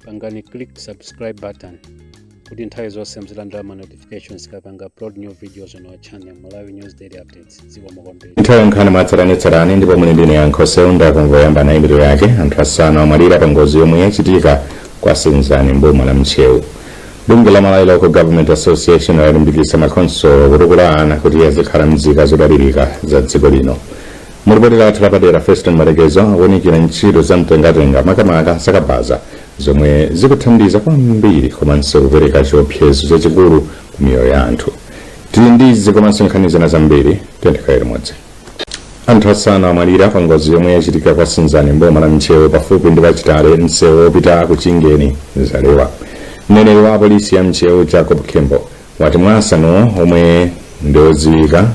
pangani click subscribe button kuti nthawi zonse mzilandira ma notifications kapanga upload new videos on our channel Malawi News Daily Updates ziwa mokombeni. Nthawi nkhani matsaranetsarani ndipo muli ndine yankhoso ndakongoyamba na imbiro yake anthu asanu amwalira pa ngozi yomwe yachitika kwa Senzani mboma la Mchewu. Bunge la Malawi Local Government Association lalimbikitsa makhonsolo kutukula ana kuti azikhala mzika zodalirika za dziko lino. Muripoti lathu lapadera Feston Marekezo akunikira ntchito za mtengatenga makamaka zakabaza zomwe zikuthandiza kwambiri komanso kupereka chiopsezo chachikulu ku miyoyo ya anthu. Tili ndizi komanso nkhani zina zambiri tiyendekere limodzi. Anthu asanu amwalira pa ngozi yomwe yachitika kwa Senzani mboma la Mchewu pafupi ndi pachitale msewu wopita ku Chingeni Zalewa. Mneneri wa polisi ya Mchewu Jacob Kembo wati mwa asanu omwe ndi odziwika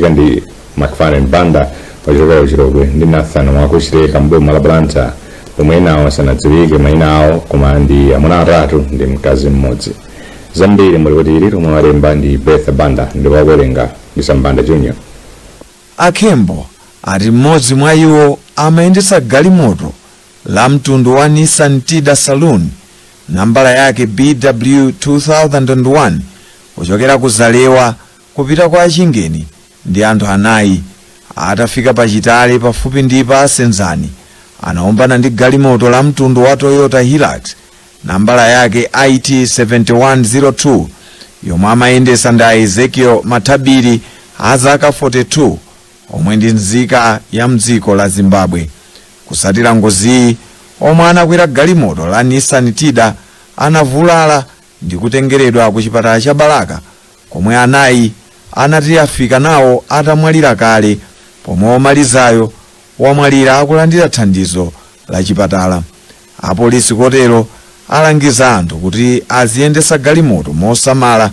ndi McFarlane Banda wachokera Chirogwe ndi Nathan wakuchiteka mboma la Blantyre omwe nawo sanadziwike mayina awo koma ndi amuna atatu ndi mkazi mmodzi. Zambiri mulipoti ili lomwe walemba ndi Beth Banda ndi wakuwerenga Bisambanda Junior. Akembo ati mmodzi mwa iwo amayendetsa galimoto la mtundu wa Nissan Tida Saloon nambala yake BW 2001 kuchokera ku Zalewa kupita kwa Chingeni ndi anthu anayi. Atafika pachitale pafupi ndi pa Senzani anaombana ndi galimoto la mtundu wa Toyota Hilux nambala yake IT 7102 yomwe amayendetsa ndi Ezekiel Matabiri azaka 42 omwe ndi nzika ya mdziko la Zimbabwe. Kusatira ngozi omwe anakwera galimoto la Nissan Tida anavulala ndi kutengeredwa ku chipatala cha Balaka komwe anayi anati afika nawo atamwalira kale pomwe omalizayo wamwalira akulandira thandizo la chipatala. Apolisi kotero alangiza anthu kuti aziyendetsa galimoto mosamala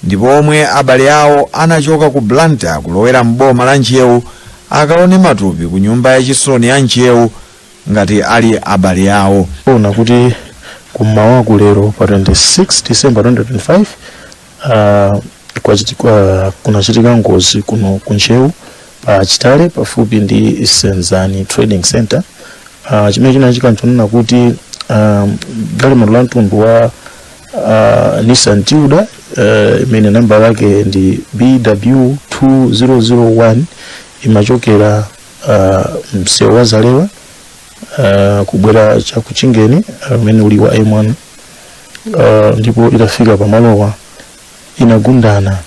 ndipo omwe abale awo anachoka ku Blantyre kulowera mboma la Mchewu akaone matupi ku nyumba yachisoni ya Mchewu ngati ali abale awo. Ona kuti kummawa kulero pa 26 December 2025 kunachitika ngozi kuno ku Mchewu pa chitale pafupi ndi Senzani Trading Center. Chimene chinachitika ntonena kuti galimoto la mtundu wa Nissan Tida imene namba yake ndi BW 2001 imachokera msewu wa Zalewa kubwera cha ku Chingeni umene uli wa M1 ndipo itafika pamalowa inagundana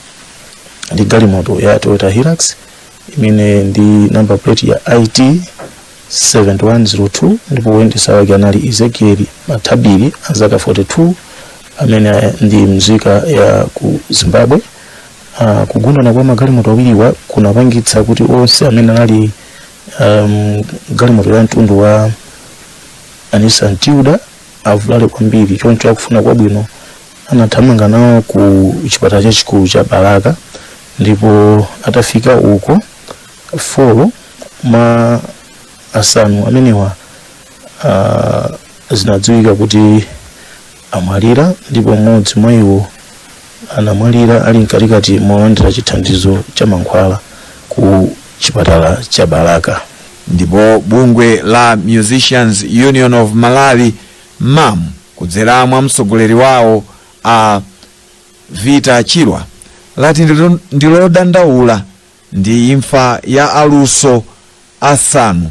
ndi galimoto ya Toyota Hilux imene ndi number plate ya IT 7102 ndipo woyendetsa wake anali Ezekiel Matabiri azaka 42 amene ndi mzika ya ku Zimbabwe. Kugundana kwa magalimoto awiriwa kunapangitsa kuti onse amene anali galimoto ya mtundu wa Nissan Tida avulale kwambiri. Choncho akufuna kwabwino anathamanga nawo ku chipatala chachikulu cha Balaka ndipo atafika uko 4 mwa asanu amenewa zinadziwika kuti amwalira ndipo mmodzi mwa iwo anamwalira ali mkatikati molandira chithandizo cha mankhwala ku chipatala cha Balaka. Ndipo bungwe la Musicians Union of Malawi MAM kudzera mwa mtsogoleri wawo a Vita Chirwa lati ndilodandaula ndi imfa ya aluso asanu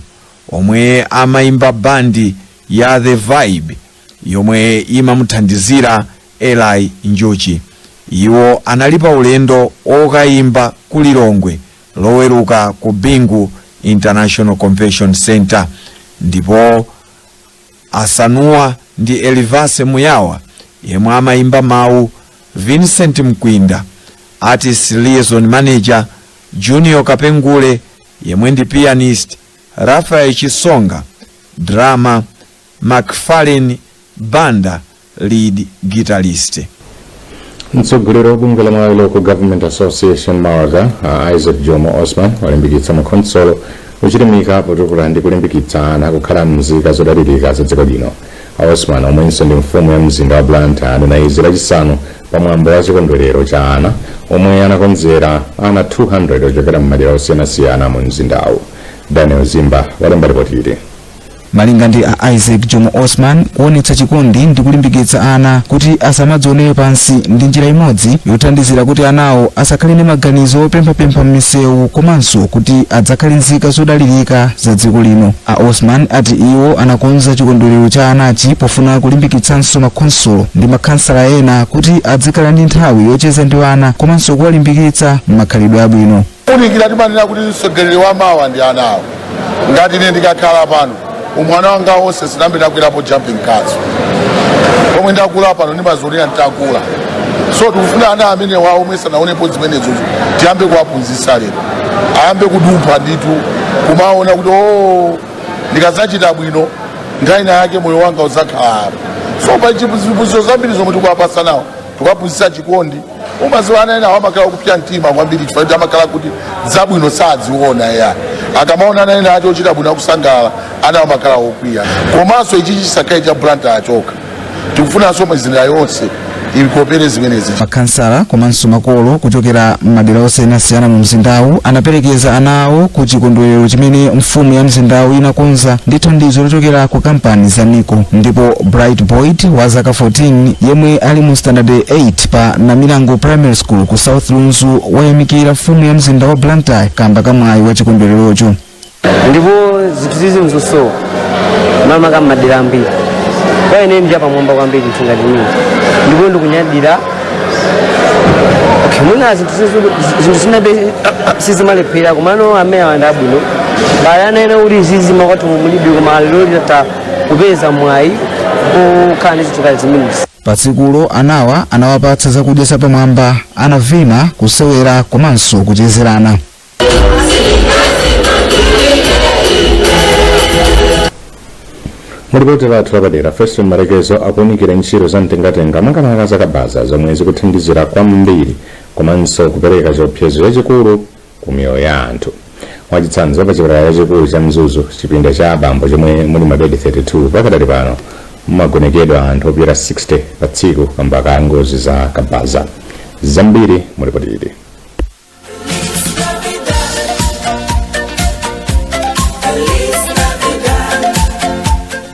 omwe amaimba bandi ya The Vibe yomwe imamuthandizira Eli Njuchi. Iwo analipa ulendo okayimba ku Lilongwe loweruka ku Bingu International Convention Center ndipo asanuwa ndi Elivase Muyawa yemwe amaimba mawu, Vincent Mkwinda artist liaison manager, Junior Kapengule yemwe ndi pianist, Rafael Chisonga drama, McFarlane Banda lead guitarist. Mtsogoleri wa bunge la Malawi Local Government Association Mawaka Isaac Jomo Osman walimbikitsa makhonsolo kuchilimika potukula ndi kulimbikitsa ana kukhala mzika zodalirika za dziko lino. Osman omwenso ndi mfumu ya mzinda wa Blantyre anena izi lachisanu pamwambo wa chikondwerero cha ana omwe anakonzera ana 200 ochokera m'madera osiyanasiyana mu mzindawu. Daniel Zimba walemba ripoti ili. malinga ndi a Isaac Jomo Osman. Kuonetsa chikondi ndi kulimbikitsa ana kuti asamadzionere pansi ndi njira imodzi yothandizira kuti anawo asakhale ndi maganizo opemphapempha m'misewu komanso kuti adzakhale nzika zodalirika za dziko lino. A Osman ati iwo anakonza chikondwerero cha anachi pofuna kulimbikitsanso makhonsolo ndi makhansala ena kuti adzikhala ndi nthawi yocheza ndi ana komanso kuwalimbikitsa m'makhalidwe abwino. Unikira timanena kuti mtsogoleri wa mawa ndi anawo. Ngati ine ndikakhala pano umwana wanga wonse sinambe ndakwerapo jumping cars. Pomwe ndakula pano ndimazolera ntakula. So tikufuna ana amene wawo omwe sanaonepo zimenezo tiyambe kuwaphunzitsa lero. Ayambe kudumpha nditu kumaona kuti ndikadzachita bwino nthawi yake moyo wanga udzakhala. So pa ziphunzitso zambiri zomwe tikuwapatsa nawo tikuwaphunzitsa chikondi. Umaziwa ana ena amakhala kupya mtima kwambiri chifukwa amakhala kuti zabwino sadziona ya akamaona ana ena achochita bwino kusangala ana amakhala okwiya. Komanso ichi chisakayi cha Blantyre achoka tikufunanso mizinda yonse ikopere zimenezi. Makhansala komanso makolo kuchokera m'madera osiyanasiyana mu mzindawu anaperekeza ana awo ku chikondwerero chimene mfumu ya mzindawu inakonza ndi thandizo lochokera ku kampani za Nico. Ndipo Bright Boyd wa zaka 14 yemwe ali mu standard 8 pa Namilango Primary School ku South Lunzu wayamikira mfumu ya mzinda wa Blantyre kamba kamwayi wa chikondwererocho. Ndipo zinthu zizi mzuso mama kama madera ambiri kwa ine ndi pamwamba kwambiri mtungati mimi ndipo ndikunyadira muna zinthu zinabe sizimalephera komano amene awanda abwino bayana ena uli zizima kwati mulibi koma lero tata kupeza mwayi kukhala ndi zinthu zimenezi. Pa tsikulo anawa anawapatsa zakudya zapamwamba, anavina, kusewera komanso kuchezerana. Mulipoti lathu lapadera Feston Marekezo akuunikira ntchito za mtengatenga makamaka zakabaza zomwe zikuthandizira kwambiri komanso kupereka chiopsezo chachikulu ku miyoyo ya anthu. Mwachitsanzo pa chipatala chachikulu cha Mzuzu chipinda cha abambo chomwe muli mabedi 32 pakadali pano mumagonekedwa anthu opita 60 pa tsiku kamba ka ngozi za kabaza. Zambiri mulipoti ili.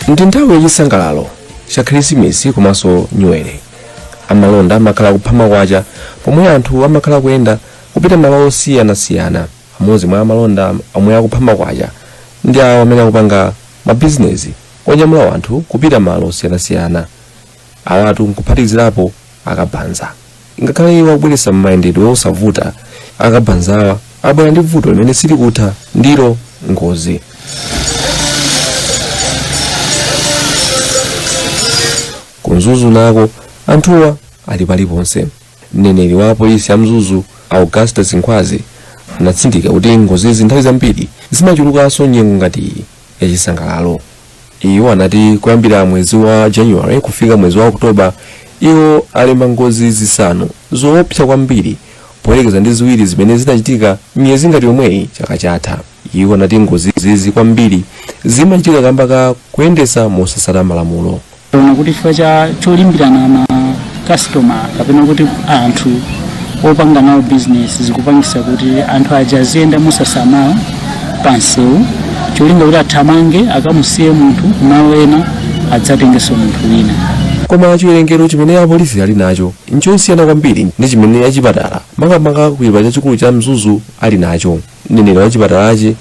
Ndi nthawi yachisangalalo cha Khrisimesi komanso Nyuwere. Amalonda amakhala kuphama kwacha pomwe anthu amakhala kuyenda kupita malo osiyanasiyana. Amodzi mwa amalonda omwe akuphama kwacha ndi awo amene akupanga mabizinesi onyamula anthu kupita malo osiyanasiyana. Awatu nkuphatikizirapo akabanza. Ngakhale iwo akubweretsa mayendedwe osavuta, akabanzawa abwera ndi vuto limene silikutha ndilo ngozi. Kunzuzu nako anthuwa ali paliponse. Mneneri wa polisi ya Mzuzu Augustus Nkhwazi anatsindika kuti ngozizi nthawi zambiri zimachulukanso nyengo ngati iyi yachisangalalo. Iwo anati kuyambira mwezi wa January kufika mwezi wa Oktoba iwo alemba ngozi zisanu zoopsa kwambiri poyerekeza ndi ziwiri zimene zinachitika miyezi ngati yomweyi chaka chatha. Iwo anati ngozi zizi kwambiri zimachitika kamba ka kuyendesa mosasata malamulo. Kuti chifukwa cha cholimbirana na customer kapena kuti anthu opanga nawo business zikupangisa kuti anthu aja aziyenda mosasamala pansewu cholinga kuti athamange akamusiye munthu nawo ena adzatengeso munthu wina. Koma chiwerengero chimene apolisi ali nacho nchosiyana kwambiri ndi chimene achipatala makamaka ku chipatala chachikulu cha Mzuzu ali nacho. Mneneri wa chipatalachi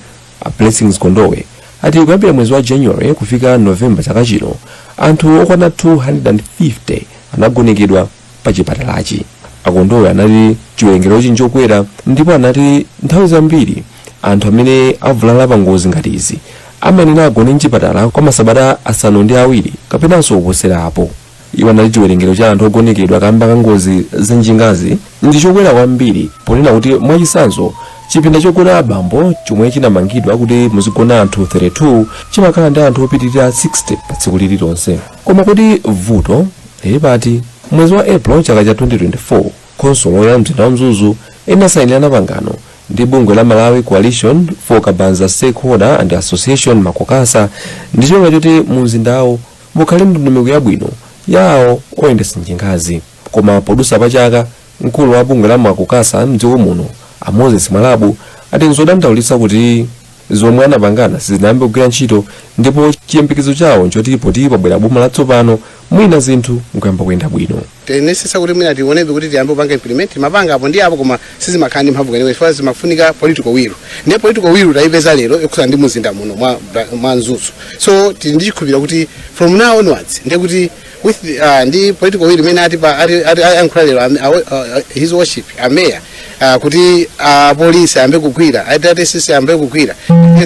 a Blessings Kondowe ati kuyambira mwezi wa January kufika November chaka chino anthu okwana 250 anagonekedwa pa chipatalachi. Akondowe anati chiwerengerochi nchokwera ndipo anati nthawi zambiri anthu amene avulala pa ngozi ngati izi amayenera agone mchipatala kwa masabata asanu ndi awiri kapenanso kuposera apo. Iwo anati chiwerengero cha anthu ogonekedwa kamba ka ngozi zinjingazi ndi chokwera kwambiri ponena kuti mwachitsanzo chipinda chogona abambo chomwe chinamangidwa kuti muzigona anthu 32 chimakhala ndi anthu opitirira 60 pa tsiku lililonse. Koma kuti vuto lilipati mwezi wa April chaka cha 2024 khonsolo ya mzinda wa Mzuzu inasayinirana pangano ndi bungwe la Malawi Coalition for Kabanza Stakeholder and Association Makokasa ndi chonga choti mu mzindawo mukhale ndondomeko yabwino yawo oyendesa njingazi. Koma podusa pa chaka mkulu wa bungwe la Makokasa mdziko muno Moses Malabu ati nzodandaulitsa kuti zomwe anapangana sizinayambe kugwira ntchito, ndipo chiyembekezo chawo nchoti poti pabwera boma latsopano mwina zinthu nkuyamba kuyenda bwino. Tinesesa kuti mwina tionebe kuti tiyambe kupanga implement mapanga apo ndi apo, koma sizimakhala ndi mphamvu kwenikweni chifukwa zimafunika political will. Ndiye political will tayipeza lero ikukhala ndi muzinda muno mwa Nzuzu. So tili ndi chikhulupiriro kuti from now onwards ndiye kuti with ndi political will imene ayankhula lero his worship ameya kuti polisi ambe kugwira atatesisi ambe kugwira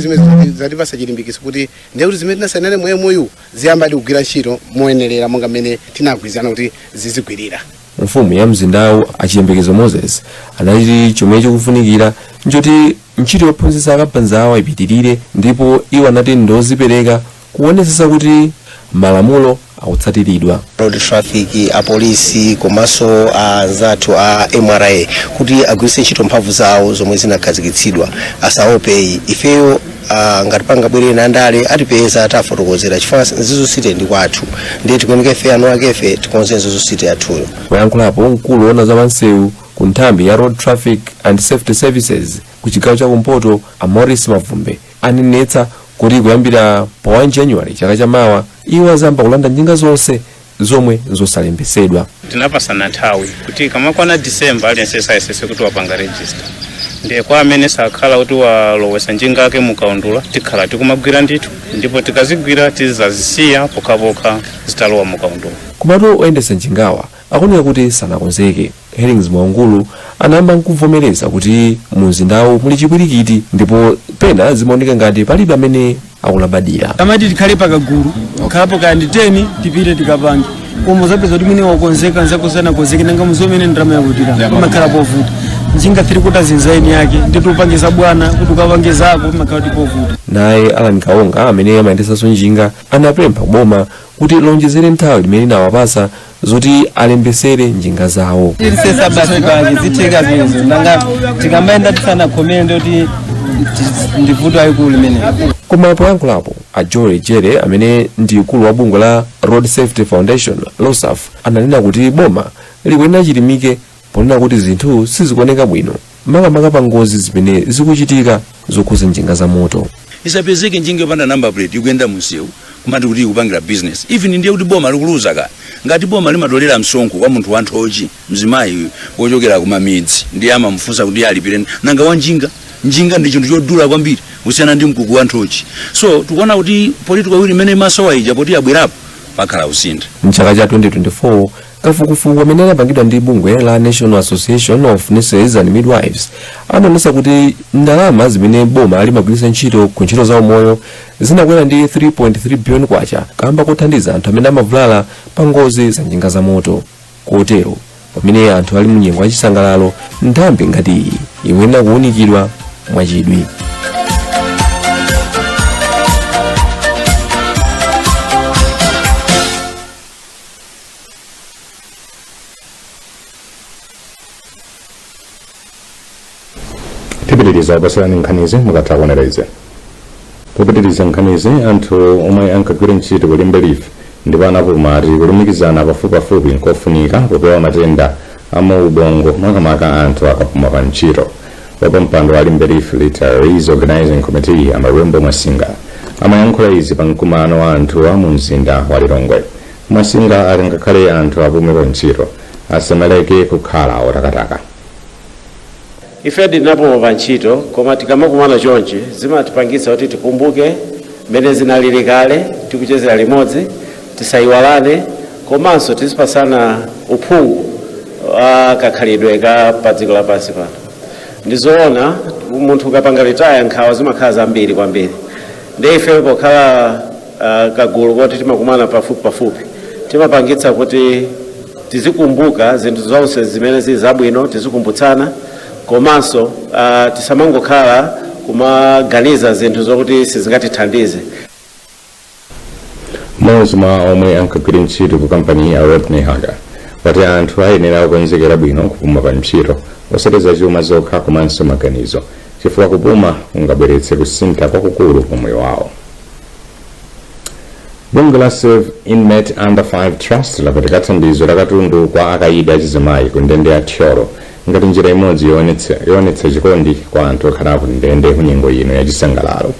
zimene zatipasa chilimbikitso kuti ndiye kuti zimene tinasanene moyo ziyamba kugwira ntchito moyenerera monga mmene tinagwirizana kuti zizigwirira. Mfumu ya mzindawu achiyembekezo Moses anati chomwe chikufunikira nchoti ntchito yophunzitsa akapanzawo ipitirire, ndipo iwo anati ndozipereka kuonetsetsa kuti malamulo akutsatiridwa. Road traffic, apolisi komanso anzathu a MRA kuti agwiritse ntchito mphamvu zawo zomwe zinakhazikitsidwa asaope. Ifeyo ngati pangabwere nandale atipeza tafotokozera chifukwa Nzuzu City ndi kwathu, ndiye tikuoneka ife anu akefe tikonze Nzuzu City yathuyo. Wayankhulapo mkulu wona za mansewu ku nthambi ya Road Traffic and Safety Services ku chigawo cha Kumpoto Morris Mavumbe anenetsa kuti kuyambira pa 1 January chaka chamawa iwo azamba kulanda njinga zonse zomwe zosalembesedwa. Tinapasana nthawi kuti kamakwana December aliyense kuti wapanga register, ndiye kwa amene sakhala kuti walowesa njinga yake mukaundula tikhala tikumagwira ndithu, ndipo tikazigwira tizazisiya pokapoka zitalowa mukaundula. Komatu oyendesa njingawa akunena kuti sanakonzeke. Herings Mwangulu anayamba kuvomereza kuti mumzindawu muli chipwirikiti, ndipo pena zimaoneka ngati palibe amene akulabadira. Amati tikhale pakagulu khalapo kandi 10 tipite tikapange koma zapeza kuti mwini wakonzeka nzako sana konzeka nanga muzomene ndrama yakutira kumakhala povuta njinga 3 kuta zinzaini yake nditupangiza bwana kuti ukapangezako kumakhala povuta. Naye Alan Kaonga amene amayendesa njinga anapempha boma kuti lonjezere nthawi imene inawapasa zoti alembesere njinga zawo. Tirisesa basi kangi zitheka zizo nanga tikambayenda tisana komende kuti ndivuto ayikulu limene. Koma poyankhulapo a Joel Jere amene ndi mkulu wa bungwe la Road Safety Foundation LOSAF ananena kuti boma likuyenera chilimike ponena kuti zinthu sizikuoneka bwino makamaka pa ngozi zimene zikuchitika zokhuza njinga za moto. Isapezeke njinga yopanda number plate ikuyenda munsewu kumati kuti ikupangira business even ndiye kuti boma likuluza ka ngati boma limatolera msonkho kwa munthu wanthochi mzimayi wochokera kumamidzi ndiye amamfunsa kuti alipire nanga wanjinga ndi chinthu chodula kwambiri kusiyana ndi mkuku wanthochi. So tikuona kuti political will imene masowa ija poti abwerapo pakhala usinda. Mchaka cha 2024 kafukufuku amene anapangidwa ndi bungwe la National Association of Nurses and Midwives ananesa kuti ndalama zimene boma limagwiritsa ntchito ku ntchito za umoyo zinakwera ndi 3.3 billion kwacha kamba kothandiza anthu amene amavulala pa ngozi za njinga za moto. Kotero pamene anthu ali munyengo yachisangalalo nthambi ngati iyi ikuyenera kuwunikidwa mwachidwi. Tipitiriza kupasirani nkhanizi mukatha kuonereza. Kupitiriza nkhanizi anthu omwe ankagwira ntchito kulimbe life ndipo anapuma ati kulumikizana pafupipafupi nkofunika kupewa matenda amaubongo makamaka anthu akapuma pa ntchito. Wapampando wa limbe life Retirees Organizing Committee Amarembo Masinga amayankhula izi pa mkumano wa anthu a mu mzinda wa Lilongwe. Masinga ati ngakhale anthu apume pa ntchito asamaleke kukhala otakataka. Ife ndinapuma pa ntchito koma tikamakumana chonchi zimatipangitsa kuti tikumbuke mmene zinalili kale, tikuchezera limodzi, tisayiwalane komanso tizipasana uphungu kakhalidwe ka pa dziko lapansi pano. Ndizoona munthu ukapanga retire nkhawa zimakhala zambiri kwambiri. Ndiye ife pokhala kagulu kuti timakumana pafupi timapangitsa kuti tizikumbuka zinthu zonse zimene zili zabwino, tizikumbutsana komanso tisamangokhala kumaganiza zinthu zokuti sizingatithandize. Mmodzi mwa omwe ankagwira ntchito ku kampani ya Rodney Haga wati anthu ayenera kukonzekera bwino kupuma pa ntchito osateza chuma zokha komanso maganizo chifukwa kupuma kungabweretse kusintha kwakukulu moyo wawo. Bungwe la Save Inmate Under 5 Trust lapatika thandizo la katundu kwa akaidi achizimayi ku ndende ya Thyolo ngati njira imodzi yoonetsa chikondi kwa anthu okhala ku ndende ku nyengo ino ya chisangalalo.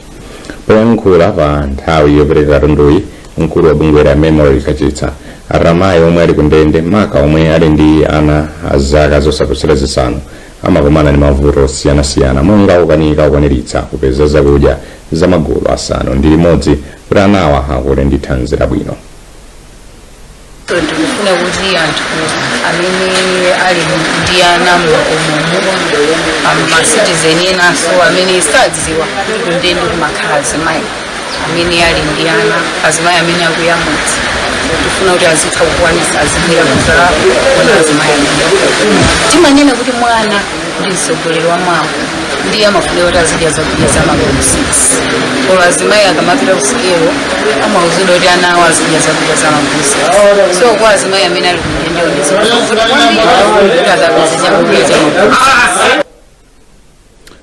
Poyankhula pa nthawi yopereka katunduyi, mkulu wa bungwe la Memory Kachitsa Ramayi omwe ali ku ndende maka omwe ali ndi ana azaka zosaposera zisanu amakumana ndi mavuto osiyanasiyana monga ukanika ukwaniritsa kupeza zakudya za magulu asanu ndi limodzi kuti anawa akule ndi thanzi labwino. Ndikufuna kuti anthu amene ali ndi ana ma-citizen enaso amene sadziwa kuti kundende kumakhala azimayi amene ali ndi ana azimayi amene akuyamwitsa. Ndikufuna kuti azitha kukwanisa azibwera kuzala kuna azimayi amene timanena kuti mwana ndi mtsogoleri wa mawa ndiye amafunira kuti azidya zakudya za magulu 6 kolo azimayi akamapita kusikelo amauzidwa kuti ana awo azidya zakudya za magulu 6 so kwa azimayi amene ali kundende kuti akapeza chakudya cha magulu 6.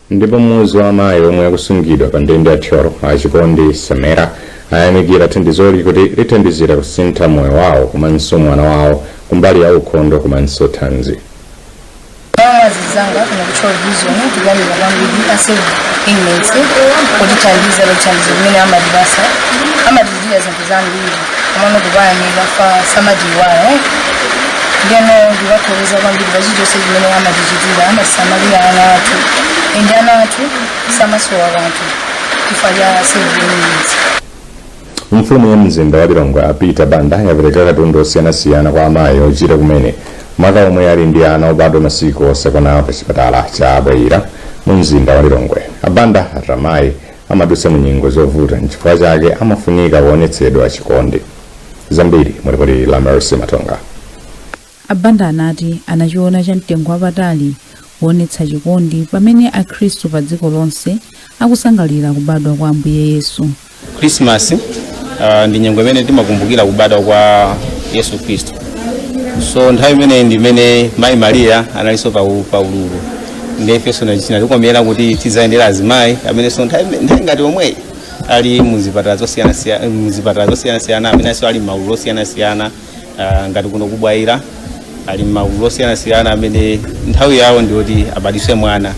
Ndipo mmodzi wa amayi omwe akusungidwa pa ndende ya Tcholo achikondi Samera ayamikira thandizoli kuti lithandizira kusintha moyo wawo komanso mwana wawo kumbali ya ukhondo komanso thanzi. Zanga kuna kuchora vision tugani na kwambiri asili inmates kudithandiza lothandiza kumene amadibasa amadidia zinthu zambiri komano kubaya nikafa samadiwaya ndiyeno ndiwathokoza kwambiri pachilichonse chimene amatichitira amatisamalira ana athu ende ana athu samasowa kanthu chifukwa cha civil inmates. Mfumu ya mzinda wa Lilongwe Peter Banda yapereka katundu osiyanasiyana kwa amayi ochita kumene maka omwe ali ndi ana obadwa masiku osakwanawo pa chipatala cha Abwaira mu mzinda wa Lilongwe. Abanda Ramayi amadutsa mu nyengo zovuta n'chifukwa chake amafunika kuonetsedwa chikondi. Zambiri mulipoti la Mercy Matonga. Abanda anati anachiona cha mtengo wapatali kuonetsa chikondi pamene akhristu pa dziko lonse akusangalira kubadwa kwa Ambuye Yesu. Christmas ndi nyengo imene timakumbukira kubadwa kwa Yesu Kristo. So nthawi imene ndi imene Mayi Maria analinso pa ululu. Ndefeso na china tikomera kuti tizayendera azimayi amene so nthawi ngati omwe ali muzipatala zosiyana amene so ali maululu osiyana ngati kuno kubwaira ali maululu osiyana amene nthawi yawo ndiyoti abadiswe mwana.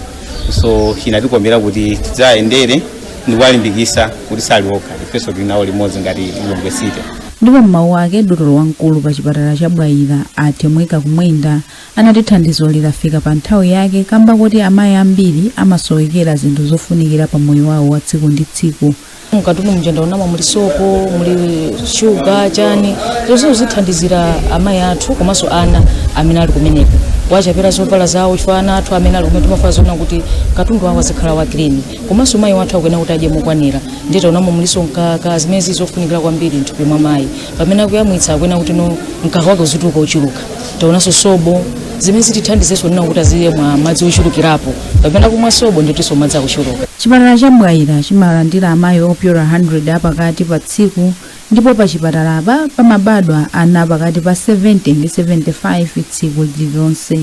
So china tikomera kuti tizayendere ndikuwalimbikisa kuti saliwoka ifeso tinawo limodzi ngati Lilongwe City. Ndipo mmawu ake dotolo wamkulu pa chipatala cha Bwaira atemweka kumwenda anati thandizo lafika pa nthawi yake kamba kuti amayi ambiri amasowekera zinthu zofunikira pa moyo wawo wa tsiku ndi tsiku. Mukatumu mjenda unama muli sopo, muli shuga, chani zonse zithandizira amayi athu komanso ana amene ali kumeneko wachapera zovala zawo chifukwa ana athu amene ali kumene timafa zona kuti katundu wawo azikhala wa green komanso mayi wathu akuyena kuti adye mokwanira ndito unama muliso mkaka zimene zizofunikira kwambiri mthupi mwa mayi pamene akuyamwitsa akuyena kuti no mkaka wake uzituka uchuluka taonanso sobo zimene zitithandizenso nina kuti aziye mwa madzi ochulukirapo pamene akumwa sobo nditinso madzi akuchuluka. Chipatala cha Bwaira chimalandira amayi opyola 100 apakati pa tsiku ndipo pa chipatalapa pamabadwa ana pakati pa 70 ndi 75 tsiku lililonse.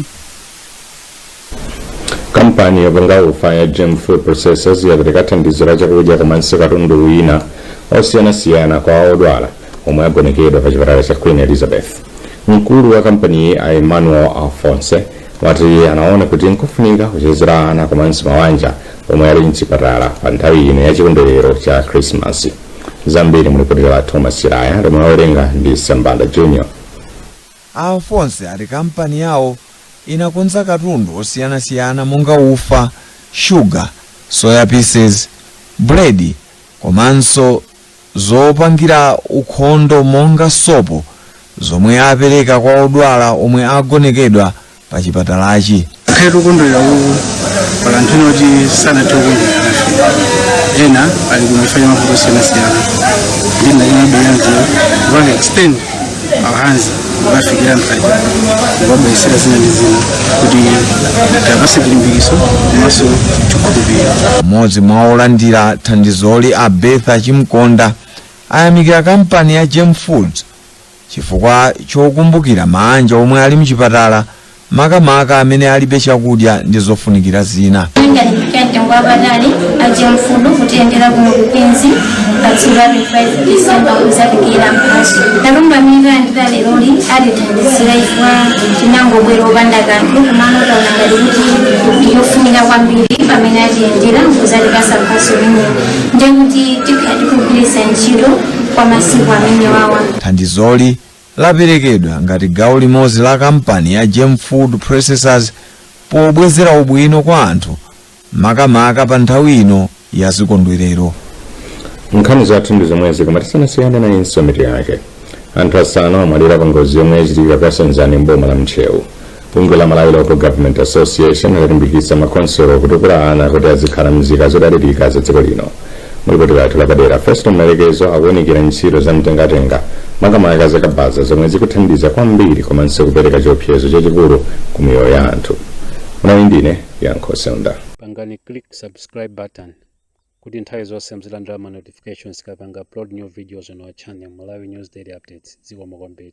Kampani yopanga ufa ya Gem Food Processors yapereka thandizo la chakudya komanso katundu wina osiyanasiyana kwa odwala omwe agonekedwa pa chipatala cha Queen Elizabeth. Mkulu wa kampani Emmanuel Alphonse wati anaona kuti nkufunika kuchezera ana komanso mawanja omwe ali mchipatala pa nthawi ino ya chikondwerero cha Christmas. Zambiri mulipotera la Thomas Chiraya lomwe awerenga ndi Sambanda Junior. Alphonse ati kampani yawo inakonza katundu osiyanasiyana monga ufa, sugar, soya pieces, bread komanso zopangira ukhondo monga sopo zomwe apereka kwa odwala omwe agonekedwa pa chipatalachi. Khairu kondwera pala ntino kuti sana tokondwera ena ali kumifanya mavuto osiyana-siyana ndi ndinabweyanzo vanga extend our hands vafikira mkati vabaisira zina ndi zina kuti tapase kulimbikiso komanso chikukhulupirira. Mmodzi mwa olandira thandizoli a Betha Chimkonda ayamikira kampani ya Gem Foods chifukwa chokumbukira manja omwe ali mchipatala makamaka amene alibe chakudya ndi zofunikira zina. Ngwa badali Gem Food kutiyendera ku Mupinzi atsiba 5 December kuzafikira mpaso. Narumba minga ndira leloli atithandizira ifwa tinangobwera opanda kanthu kumano taona ngati kuti yofunika kwambiri pamene atiyendera nkuzalekasa mphaso imeneyi ndiye kuti tikhala tikugwiritsa ntchito kwa masiku amene wawa. Thandizoli laperekedwa ngati gawo limodzi la kampani ya Gem Food Processors pobwezera ubwino kwa anthu makamaka pa nthawi ino ya zikondwerero. Nkhani zathu ndi zomwe koma tisanasiyane na insomiti yake. Anthu asanu amwalira pa ngozi yomwe yachitika kwasenzani mboma la Mchewu. Bungwe la Malawi Local Government Association lalimbikitsa makonsolo kutukula ana kuti azikhala mzika zodalirika za dziko lino. Mulipoti lathu lapadera Festo Malekezo akuonekera ntchito za mtengatenga makamaka zakabaza zomwe zikuthandiza kwambiri komanso kupereka chiopsezo chachikulu ku miyoyo ya anthu. Munayi ndine Yankho Seunda. Pangani click subscribe button kuti nthawi zonse muzilandira ma notifications kapanga upload new videos on our channel Malawi News Daily Updates. Zikomo kwambiri.